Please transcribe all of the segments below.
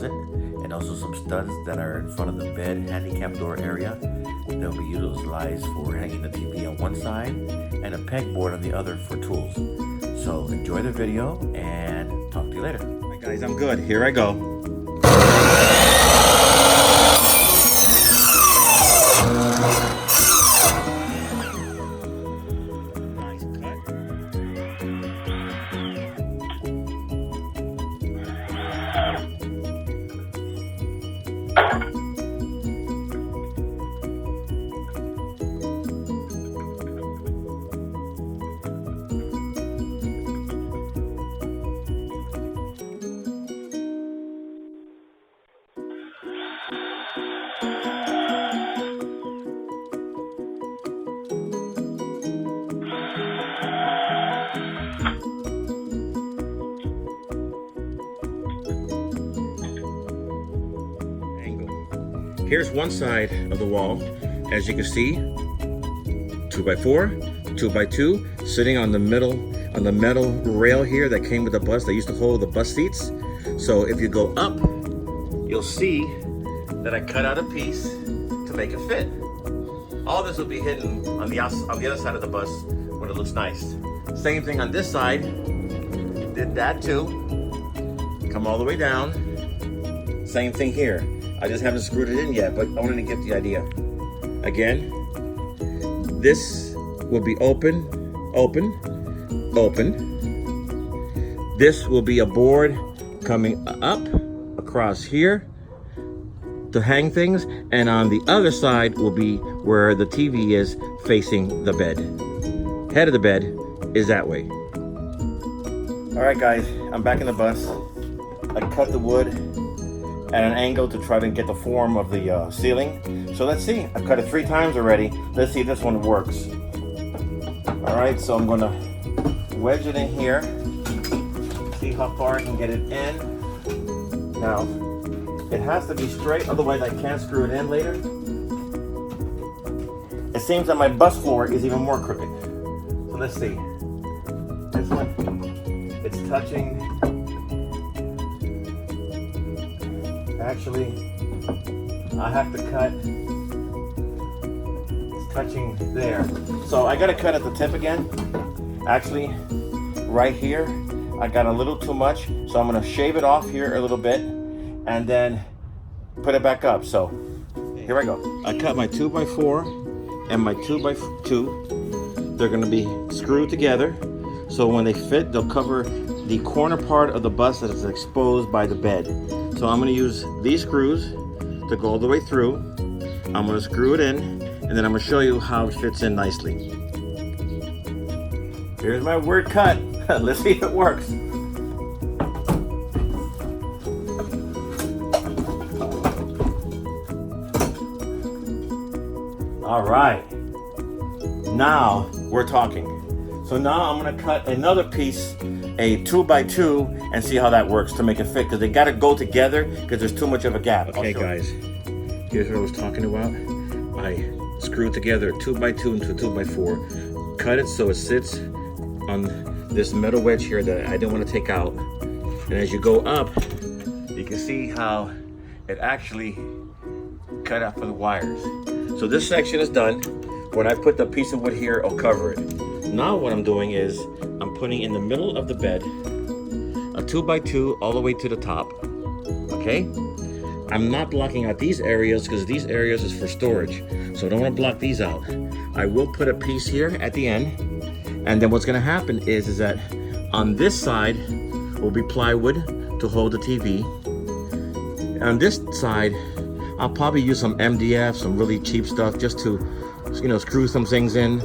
closet, and also some studs that are in front of the bed handicap door area. They'll be utilized for hanging the TV on one side and a pegboard on the other for tools. So enjoy the video and talk to you later. All right, guys, I'm good. Here I go. Here's one side of the wall, as you can see, 2x4, 2x2, sitting on the metal rail here that came with the bus. They used to hold the bus seats. So if you go up, you'll see that I cut out a piece to make it fit. All this will be hidden on the other side of the bus when it looks nice. Same thing on this side. Did that too. Come all the way down. Same thing here. I just haven't screwed it in yet, but I wanted to get the idea. Again, this will be open, open, open. This will be a board coming up across here to hang things, and on the other side will be where the TV is facing the bed. Head of the bed is that way. All right, guys, I'm back in the bus. I cut the wood at an angle to try to get the form of the ceiling. So let's see, I've cut it 3 times already. Let's see if this one works. All right, so I'm gonna wedge it in here. See how far I can get it in. Now, it has to be straight, otherwise I can't screw it in later. It seems that my bus floor is even more crooked. So let's see. This one, it's touching. Actually, I have to cut. It's touching there. So I gotta cut at the tip again. Actually, right here, I got a little too much. So I'm gonna shave it off here a little bit and then put it back up. So here I go. I cut my 2x4 and my 2x2. They're gonna be screwed together. So when they fit, they'll cover the corner part of the bus that is exposed by the bed. So I'm gonna use these screws to go all the way through. I'm gonna screw it in, and then I'm gonna show you how it fits in nicely. Here's my word cut. Let's see if it works. All right, now we're talking. So now I'm gonna cut another piece, a 2x2, and see how that works to make it fit, because they gotta go together because there's too much of a gap. Okay, guys, here's what I was talking about. I screwed together a 2x2 into a 2x4, cut it so it sits on this metal wedge here that I didn't want to take out. And as you go up, you can see how it actually cut out for the wires. So this section is done. When I put the piece of wood here, I'll cover it. Now what I'm doing is I'm putting in the middle of the bed a 2x2 all the way to the top. Okay? I'm not blocking out these areas because these areas is for storage. So I don't want to block these out. I will put a piece here at the end. And then what's going to happen is that on this side will be plywood to hold the TV. On this side, I'll probably use some MDF, some really cheap stuff just to, you know, screw some things in.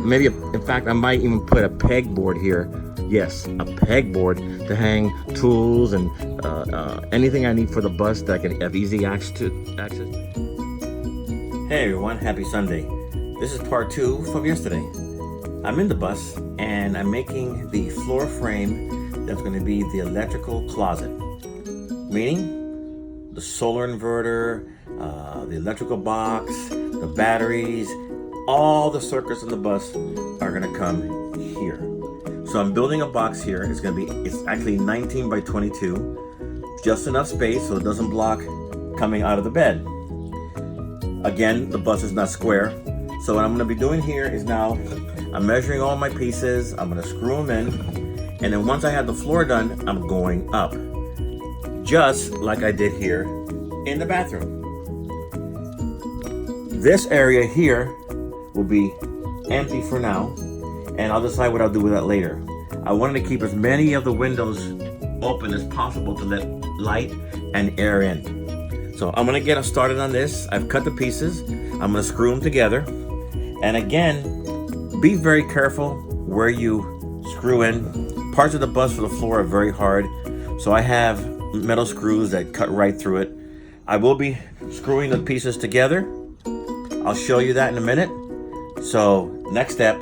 Maybe, in fact, I might even put a pegboard here. Yes, a pegboard to hang tools and anything I need for the bus that I can have easy access to. Hey everyone, happy Sunday. This is part 2 from yesterday. I'm in the bus and I'm making the floor frame that's going to be the electrical closet. Meaning the solar inverter, the electrical box, the batteries, all the circuits in the bus are going to come here. So I'm building a box here. It's actually 19 by 22. just enough space so it doesn't block coming out of the bed. Again, the bus is not square. So what I'm gonna be doing here is now, I'm measuring all my pieces, I'm gonna screw them in, and then once I have the floor done, I'm going up. Just like I did here in the bathroom. This area here will be empty for now, and I'll decide what I'll do with that later. I wanted to keep as many of the windows open as possible to let light and air in. So I'm gonna get started on this. I've cut the pieces. I'm gonna screw them together. And again, be very careful where you screw in. Parts of the bus for the floor are very hard. So I have metal screws that cut right through it. I will be screwing the pieces together. I'll show you that in a minute. So next step,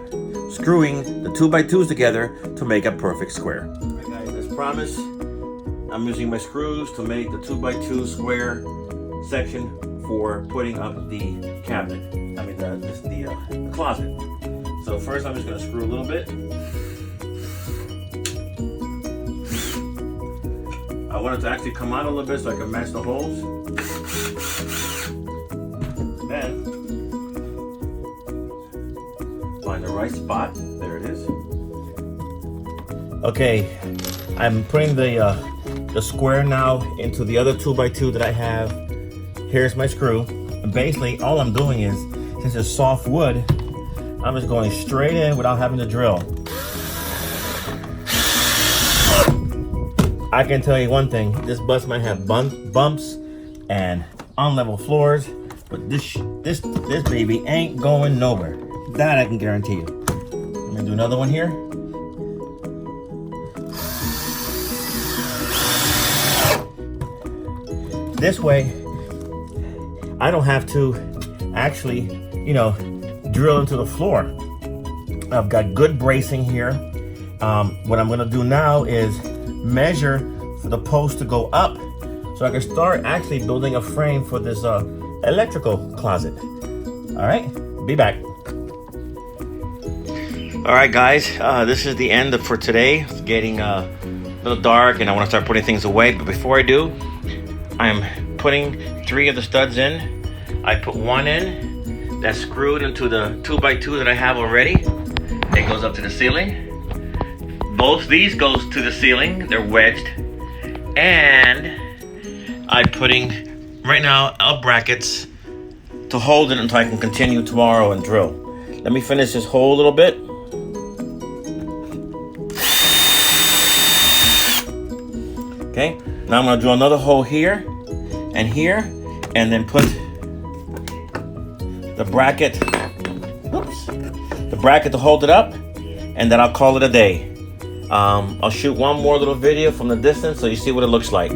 screwing the 2x2s together to make a perfect square. All right guys, as promised, I'm using my screws to make the 2x2 square section for putting up the cabinet. I mean the closet. So first I'm just gonna screw a little bit. I want it to actually come out a little bit so I can match the holes. Then find the right spot. There it is. Okay, I'm putting the square now into the other 2x2 that I have. Here's my screw. And basically, all I'm doing is, since it's soft wood, I'm just going straight in without having to drill. I can tell you one thing, this bus might have bumps and unlevel floors, but this baby ain't going nowhere. That I can guarantee you. I'm gonna do another one here. This way, I don't have to actually, drill into the floor. I've got good bracing here. What I'm gonna do now is measure for the post to go up so I can start actually building a frame for this electrical closet. All right, be back. All right, guys, this is the end for today. It's getting a little dark and I want to start putting things away. But before I do, I'm putting 3 of the studs in. I put one in that's screwed into the 2x2 that I have already. It goes up to the ceiling. Both these goes to the ceiling. They're wedged. And I'm putting, right now, up brackets to hold it until I can continue tomorrow and drill. Let me finish this hole a little bit. Okay, now I'm gonna drill another hole here, and then put the bracket, the bracket to hold it up, and then I'll call it a day. I'll shoot one more little video from the distance so you see what it looks like.